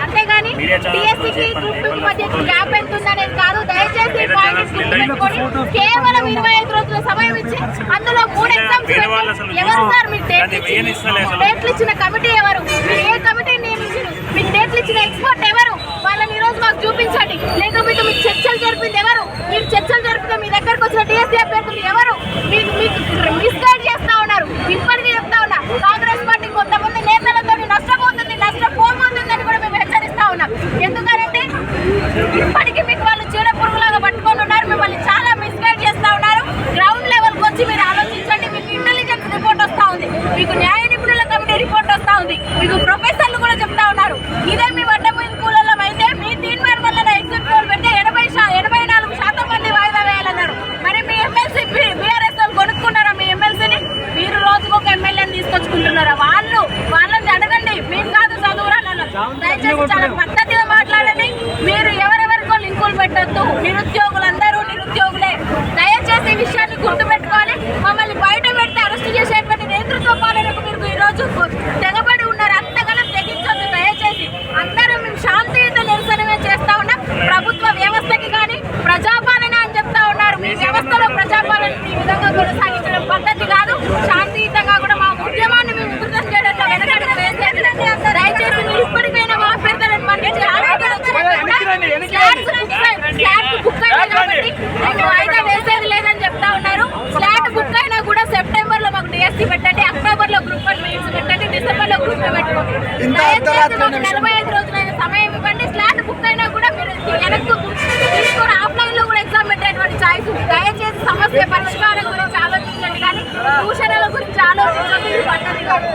అంతేగాని డిఎస్సికి గ్రూప్ 2 మధ్య గ్యాప్ ఎంత ఉందనేది కాదు. దయచేసి గుర్తుపెట్టుకొని కేవలం 25 రోజుల సమయం ఇచ్చి అందులో 3 ఎగ్జామ్స్ ఎవరు సార్ మీకు డేట్లు ఇచ్చిన కమిటీ ఎవరు? మీరు ఏ కమిటీని నియమించారు? మీకు డేట్లు ఇచ్చిన ఎక్స్పర్ట్ ఎవరు? వాళ్ళని ఈ రోజు మాకు చూపించండి. లేకపోతే మీకు చర్చలు జరిపింది ఎవరు? మీరు చర్చలు జరిపితే మీ దగ్గరకు వచ్చిన డిఎస్సీ అభ్యర్థులు ఎవరు? మీకు మిస్గైడ్ చేస్తా ఉన్నారు. ఇప్పటికీ చెప్తా ఉన్నా, కాంగ్రెస్ పార్టీ కొంతమంది నేతలతో నష్టపోతుంది, నష్టపోతుందని కూడా మేము హెచ్చరిస్తా ఉన్నాం. ఎందుకంటే ఇప్పటికీ మీకు వాళ్ళు చీడ పురుగులాగా పట్టుకొని ఉన్నారు. మిమ్మల్ని చాలా మిస్గైడ్ చేస్తా ఉన్నారు. గ్రౌండ్ లెవెల్కి వచ్చి మీరు ఆలోచించండి. మీకు ఇంటెలిజెన్స్ రిపోర్ట్ వస్తా ఉంది, మీకు న్యాయ నిపుణుల కమిటీ రిపోర్ట్ వస్తా ఉంది, మీకు ప్రొఫెసర్లు కూడా చెప్తా ఉన్నారు. ఇదే మీ వడ్డమూలి కూలలో అయితే మీ తీర్మానం వల్ల ఎగ్జిట్ పోల్ పెడితే 84% మంది వాయిదా వేయాలన్నారు. మరి మీ ఎమ్మెల్సీ బీఆర్ఎస్ వాళ్ళు కొనుక్కున్నారా? మీ ఎమ్మెల్సీని మీరు రోజుకొక ఎమ్మెల్యేని తీసుకొచ్చుకుంటున్నారా? వాళ్ళని అడగండి. మీకు కాదు చదువురాలను. దయచేసి చాలా పద్ధతిగా మాట్లాడండి. మీరు ఎవరెవరికో లింకులు పెట్టొద్దు. నిరుద్యోగులందరూ నిరుద్యోగులే. దయచేసి ఈ విషయాన్ని గుర్తుపెట్టుకోవాలి. మమ్మల్ని బయట పెడితే అరెస్ట్ చేసేటువంటి నేతృత్వ పాలనకు మీరు ఈ రోజు తెగబడి ఉన్నారు. అంతగానం తెగించొద్దు. దయచేసి అందరూ మేము శాంతియుత నిరసనమే చేస్తా ఉన్నాం. ప్రభుత్వ వ్యవస్థకి కానీ ప్రజాపాలన అని చెప్తా ఉన్నారు. మీ వ్యవస్థలో ప్రజాపాలన ఈ విధంగా కొనసాగించడం పద్ధతి కాదు. శాంతియుతంగా కూడా మా ఉద్యమాన్ని మేము ఉధృతం చేయడంలో వెనకడుగు వేసేది. దయచేసి మీరు ఇప్పటికైనా మా అభ్యర్థులను మన్నించి స్లాట్ బుక్ అయినా కాబట్టి మీకు వాయిదా వేసేది లేదని చెప్తా ఉన్నారు. స్లాట్ బుక్ అయినా కూడా సెప్టెంబర్ లో మాకు డిఎస్సీ పెట్టండి, అక్టోబర్ లో గ్రూప్ 1 మెయిన్స్ పెట్టండి, డిసెంబర్ లో గ్రూప్ 2 పెట్టుకోండి. దయచేసి మాకు 45 రోజులైన సమయం ఇవ్వండి. స్లాట్ బుక్ అయినా కూడా మీరు వెనక్కు తీసుకొని ఆఫ్లైన్ లో కూడా ఎగ్జామ్ పెట్టేటువంటి ఛాయిస్. దయచేసి సమస్య పరిష్కారం గురించి ఆలోచించండి, కానీ దూషణల గురించి ఆలోచించండి. పద్ధతి కాదు.